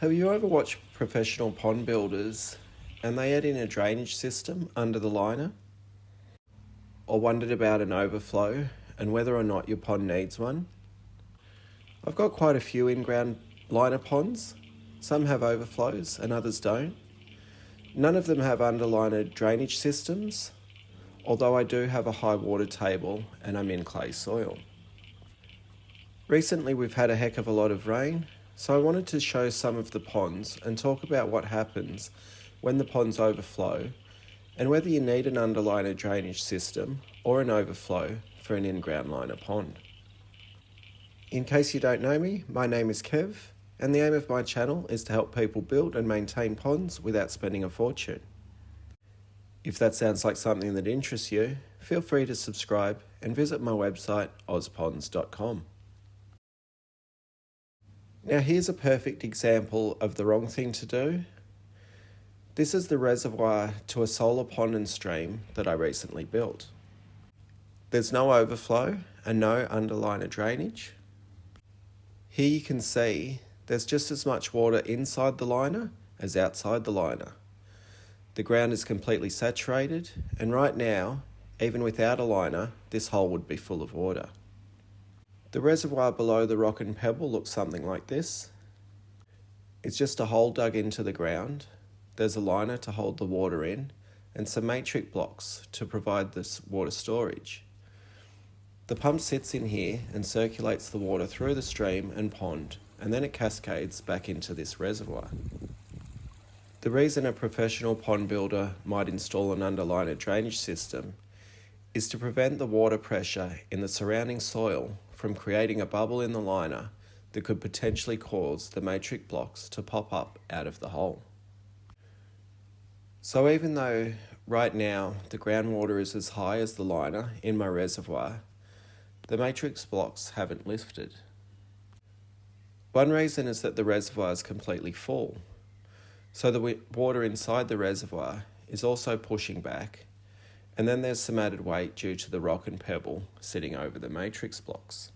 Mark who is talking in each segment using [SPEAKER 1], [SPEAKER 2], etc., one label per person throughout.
[SPEAKER 1] Have you ever watched professional pond builders and they add in a drainage system under the liner? Or wondered about an overflow and whether or not your pond needs one? I've got quite a few in-ground liner ponds. Some have overflows and others don't. None of them have underliner drainage systems, although I do have a high water table and I'm in clay soil. Recently we've had a heck of a lot of rain, so I wanted to show some of the ponds and talk about what happens when the ponds overflow and whether you need an underliner drainage system or an overflow for an in-ground liner pond. In case you don't know me, my name is Kev, and the aim of my channel is to help people build and maintain ponds without spending a fortune. If that sounds like something that interests you, feel free to subscribe and visit my website ozponds.com. Now here's a perfect example of the wrong thing to do. This is the reservoir to a solar pond and stream that I recently built. There's no overflow and no underliner drainage. Here you can see there's just as much water inside the liner as outside the liner. The ground is completely saturated, and right now, even without a liner, this hole would be full of water. The reservoir below the rock and pebble looks something like this. It's just a hole dug into the ground. There's a liner to hold the water in and some matrix blocks to provide this water storage. The pump sits in here and circulates the water through the stream and pond, and then it cascades back into this reservoir. The reason a professional pond builder might install an underliner drainage system is to prevent the water pressure in the surrounding soil from creating a bubble in the liner that could potentially cause the matrix blocks to pop up out of the hole. So even though right now the groundwater is as high as the liner in my reservoir, the matrix blocks haven't lifted. One reason is that the reservoir is completely full, so the water inside the reservoir is also pushing back, and then there's some added weight due to the rock and pebble sitting over the matrix blocks.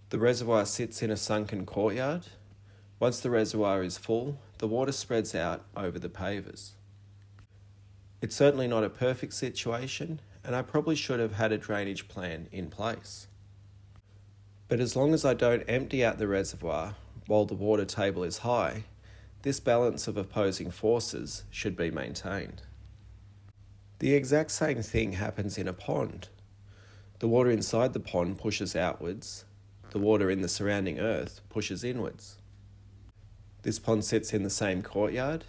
[SPEAKER 1] The reservoir sits in a sunken courtyard. Once the reservoir is full, the water spreads out over the pavers. It's certainly not a perfect situation, and I probably should have had a drainage plan in place. But as long as I don't empty out the reservoir while the water table is high, this balance of opposing forces should be maintained. The exact same thing happens in a pond. The water inside the pond pushes outwards, the water in the surrounding earth pushes inwards. This pond sits in the same courtyard.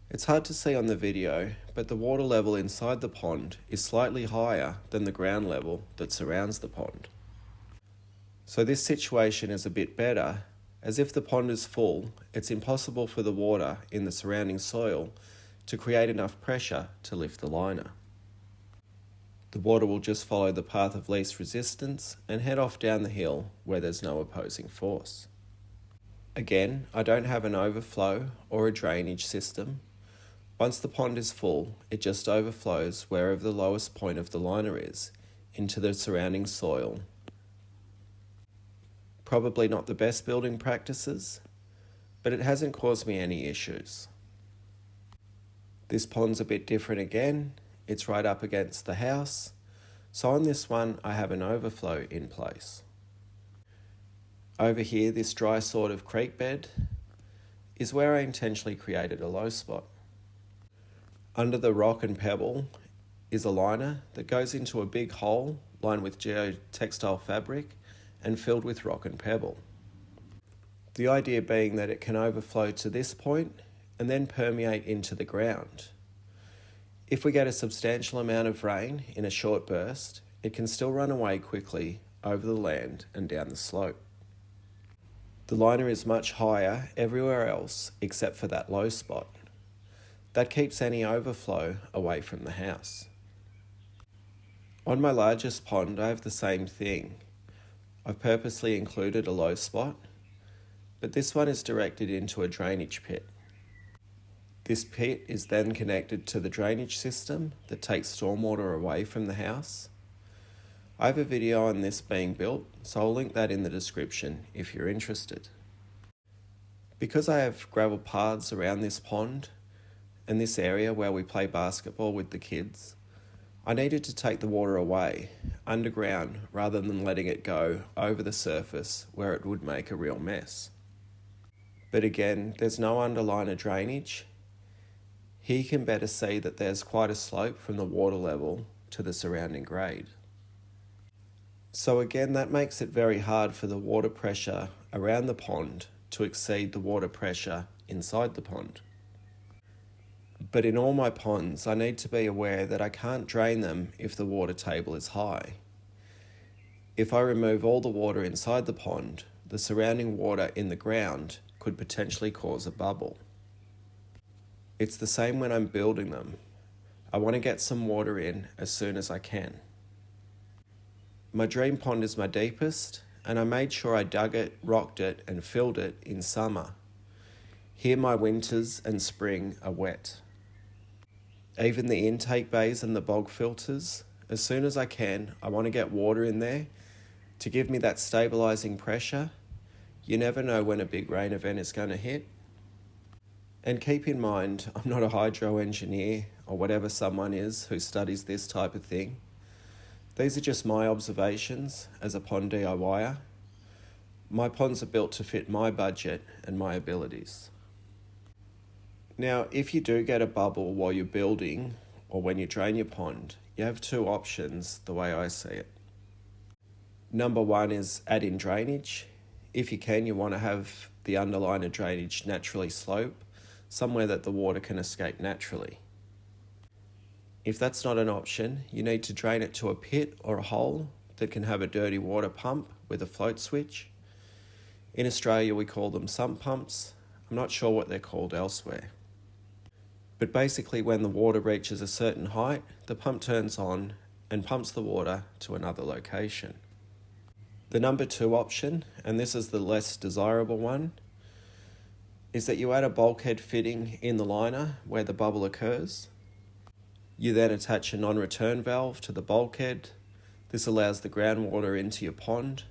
[SPEAKER 1] It's hard to see on the video, but the water level inside the pond is slightly higher than the ground level that surrounds the pond. So this situation is a bit better, as if the pond is full, it's impossible for the water in the surrounding soil to create enough pressure to lift the liner. The water will just follow the path of least resistance and head off down the hill where there's no opposing force. Again, I don't have an overflow or a drainage system. Once the pond is full, it just overflows wherever the lowest point of the liner is, into the surrounding soil. Probably not the best building practices, but it hasn't caused me any issues. This pond's a bit different again. It's right up against the house, so on this one I have an overflow in place. Over here, this dry sort of creek bed is where I intentionally created a low spot. Under the rock and pebble is a liner that goes into a big hole lined with geotextile fabric and filled with rock and pebble. The idea being that it can overflow to this point and then permeate into the ground. If we get a substantial amount of rain in a short burst, it can still run away quickly over the land and down the slope. The liner is much higher everywhere else except for that low spot. That keeps any overflow away from the house. On my largest pond, I have the same thing. I've purposely included a low spot, but this one is directed into a drainage pit. This pit is then connected to the drainage system that takes stormwater away from the house. I have a video on this being built, so I'll link that in the description if you're interested. Because I have gravel paths around this pond and this area where we play basketball with the kids, I needed to take the water away, underground, rather than letting it go over the surface where it would make a real mess. But again, there's no underliner drainage. Here you can better see that there's quite a slope from the water level to the surrounding grade. So again, that makes it very hard for the water pressure around the pond to exceed the water pressure inside the pond. But in all my ponds, I need to be aware that I can't drain them if the water table is high. If I remove all the water inside the pond, the surrounding water in the ground could potentially cause a bubble. It's the same when I'm building them. I want to get some water in as soon as I can. My dream pond is my deepest, and I made sure I dug it, rocked it, and filled it in summer. Here my winters and spring are wet. Even the intake bays and the bog filters, as soon as I can, I want to get water in there to give me that stabilising pressure. You never know when a big rain event is going to hit. And keep in mind, I'm not a hydro engineer or whatever someone is who studies this type of thing. These are just my observations as a pond DIYer. My ponds are built to fit my budget and my abilities. Now, if you do get a bubble while you're building or when you drain your pond, you have two options the way I see it. Number one is add in drainage. If you can, you want to have the underliner drainage naturally slope, somewhere that the water can escape naturally. If that's not an option, you need to drain it to a pit or a hole that can have a dirty water pump with a float switch. In Australia, we call them sump pumps. I'm not sure what they're called elsewhere. But basically, when the water reaches a certain height, the pump turns on and pumps the water to another location. The number two option, and this is the less desirable one, is that you add a bulkhead fitting in the liner where the bubble occurs. You then attach a non-return valve to the bulkhead. This allows the groundwater into your pond,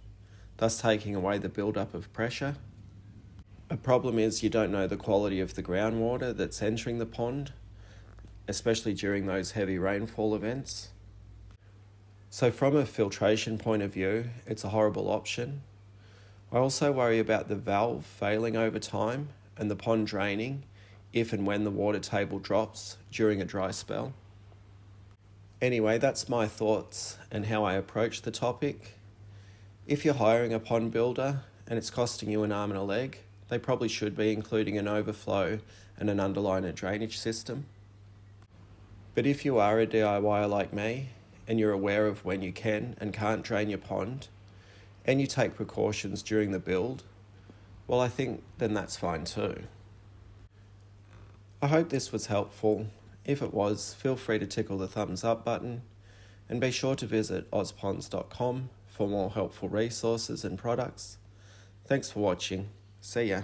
[SPEAKER 1] thus taking away the build-up of pressure. A problem is you don't know the quality of the groundwater that's entering the pond, especially during those heavy rainfall events. So from a filtration point of view, it's a horrible option. I also worry about the valve failing over time and the pond draining if and when the water table drops during a dry spell. Anyway, that's my thoughts and how I approach the topic. If you're hiring a pond builder and it's costing you an arm and a leg, they probably should be including an overflow and an underliner drainage system. But if you are a DIYer like me, and you're aware of when you can and can't drain your pond, and you take precautions during the build, well, I think then that's fine too. I hope this was helpful. If it was, feel free to tickle the thumbs up button, and be sure to visit ozponds.com for more helpful resources and products. Thanks for watching. See ya.